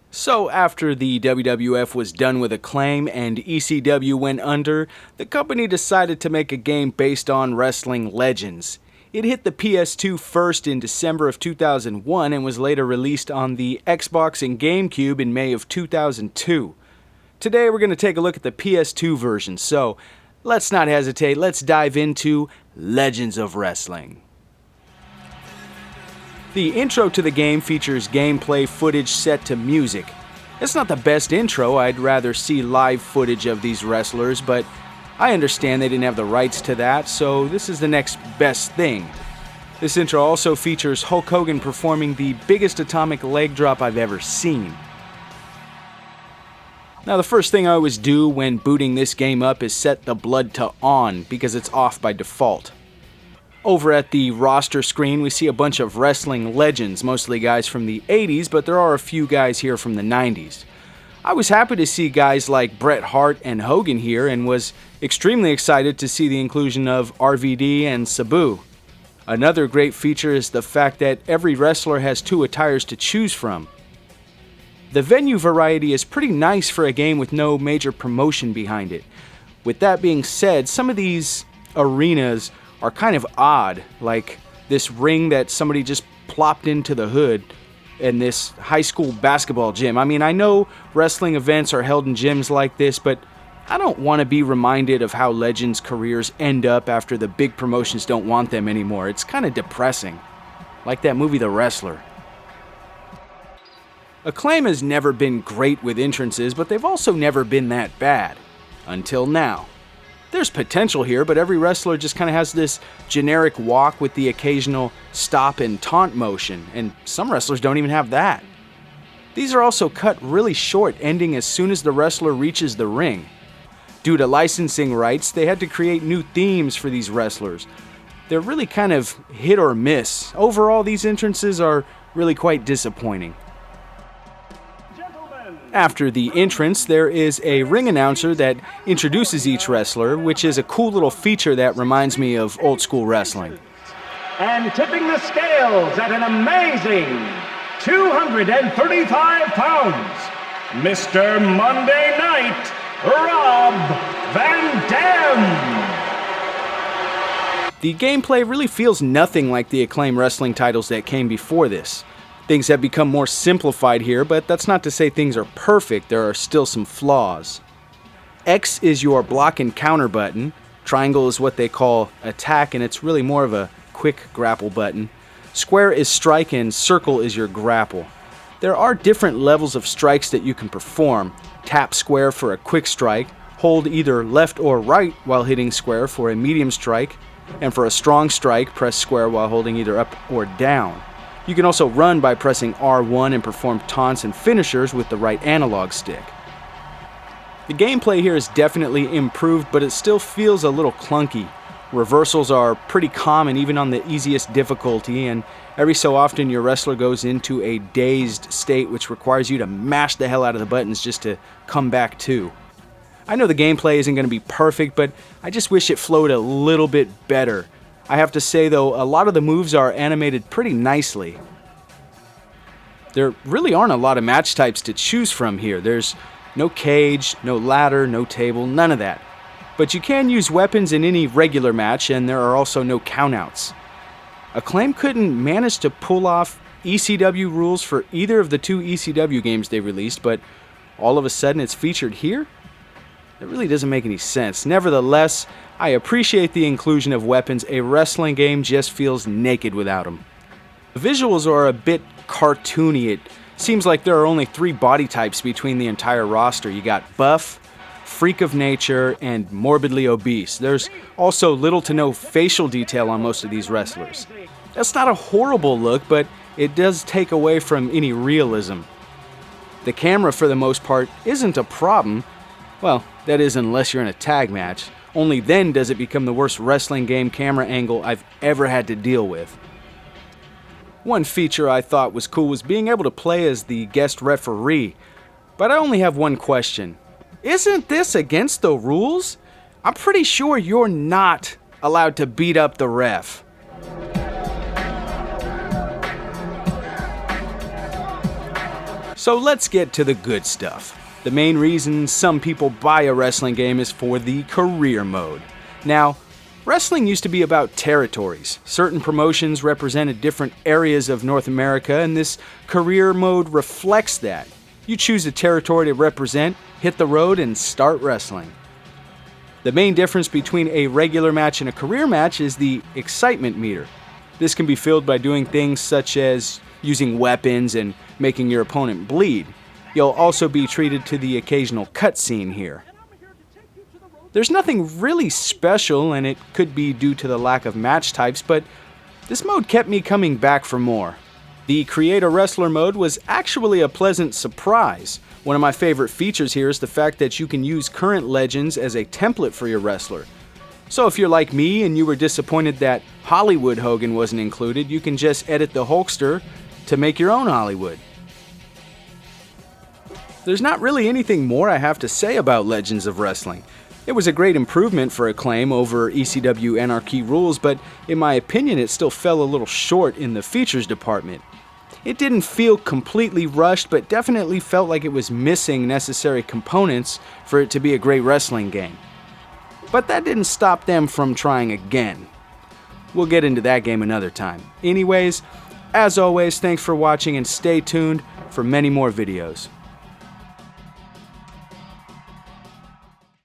So after the WWF was done with Acclaim and ECW went under, the company decided to make a game based on wrestling legends. It hit the PS2 first in December of 2001 and was later released on the Xbox and GameCube in May of 2002. Today we're going to take a look at the PS2 version, so let's not hesitate, let's dive into Legends of Wrestling. The intro to the game features gameplay footage set to music. It's not the best intro, I'd rather see live footage of these wrestlers, but I understand they didn't have the rights to that, so this is the next best thing. This intro also features Hulk Hogan performing the biggest atomic leg drop I've ever seen. Now the first thing I always do when booting this game up is set the blood to on, because it's off by default. Over at the roster screen, we see a bunch of wrestling legends, mostly guys from the 80s, but there are a few guys here from the 90s. I was happy to see guys like Bret Hart and Hogan here, and was extremely excited to see the inclusion of RVD and Sabu. Another great feature is the fact that every wrestler has two attires to choose from. The venue variety is pretty nice for a game with no major promotion behind it. With that being said, some of these arenas are kind of odd, like this ring that somebody just plopped into the hood in this high school basketball gym. I mean, I know wrestling events are held in gyms like this, but I don't want to be reminded of how legends' careers end up after the big promotions don't want them anymore. It's kind of depressing. Like that movie The Wrestler. Acclaim has never been great with entrances, but they've also never been that bad. Until now. There's potential here, but every wrestler just kind of has this generic walk with the occasional stop and taunt motion, and some wrestlers don't even have that. These are also cut really short, ending as soon as the wrestler reaches the ring. Due to licensing rights, they had to create new themes for these wrestlers. They're really kind of hit or miss. Overall, these entrances are really quite disappointing. After the entrance, there is a ring announcer that introduces each wrestler, which is a cool little feature that reminds me of old school wrestling. And tipping the scales at an amazing 235 pounds, Mr. Monday Night, Rob Van Dam. The gameplay really feels nothing like the Acclaim wrestling titles that came before this. Things have become more simplified here, but that's not to say things are perfect, there are still some flaws. X is your block and counter button, triangle is what they call attack, and it's really more of a quick grapple button. Square is strike, and circle is your grapple. There are different levels of strikes that you can perform. Tap square for a quick strike, hold either left or right while hitting square for a medium strike, and for a strong strike, press square while holding either up or down. You can also run by pressing R1 and perform taunts and finishers with the right analog stick. The gameplay here is definitely improved, but it still feels a little clunky. Reversals are pretty common even on the easiest difficulty, and every so often your wrestler goes into a dazed state which requires you to mash the hell out of the buttons just to come back to. I know the gameplay isn't going to be perfect, but I just wish it flowed a little bit better. I have to say though, a lot of the moves are animated pretty nicely. There really aren't a lot of match types to choose from here. There's no cage, no ladder, no table, none of that. But you can use weapons in any regular match, and there are also no countouts. Acclaim couldn't manage to pull off ECW rules for either of the two ECW games they released, but all of a sudden it's featured here? It really doesn't make any sense. Nevertheless, I appreciate the inclusion of weapons. A wrestling game just feels naked without them. The visuals are a bit cartoony. It seems like there are only 3 body types between the entire roster. You got buff, freak of nature, and morbidly obese. There's also little to no facial detail on most of these wrestlers. That's not a horrible look, but it does take away from any realism. The camera, for the most part, isn't a problem. Well, that is unless you're in a tag match. Only then does it become the worst wrestling game camera angle I've ever had to deal with. One feature I thought was cool was being able to play as the guest referee. But I only have one question. Isn't this against the rules? I'm pretty sure you're not allowed to beat up the ref. So let's get to the good stuff. The main reason some people buy a wrestling game is for the career mode. Now, wrestling used to be about territories. Certain promotions represented different areas of North America, and this career mode reflects that. You choose a territory to represent, hit the road, and start wrestling. The main difference between a regular match and a career match is the excitement meter. This can be filled by doing things such as using weapons and making your opponent bleed. You'll also be treated to the occasional cutscene here. There's nothing really special, and it could be due to the lack of match types, but this mode kept me coming back for more. The Create a Wrestler mode was actually a pleasant surprise. One of my favorite features here is the fact that you can use current legends as a template for your wrestler. So if you're like me and you were disappointed that Hollywood Hogan wasn't included, you can just edit the Hulkster to make your own Hollywood. There's not really anything more I have to say about Legends of Wrestling. It was a great improvement for Acclaim over ECW Anarchy Rules, but in my opinion it still fell a little short in the features department. It didn't feel completely rushed, but definitely felt like it was missing necessary components for it to be a great wrestling game. But that didn't stop them from trying again. We'll get into that game another time. Anyways, as always, thanks for watching and stay tuned for many more videos.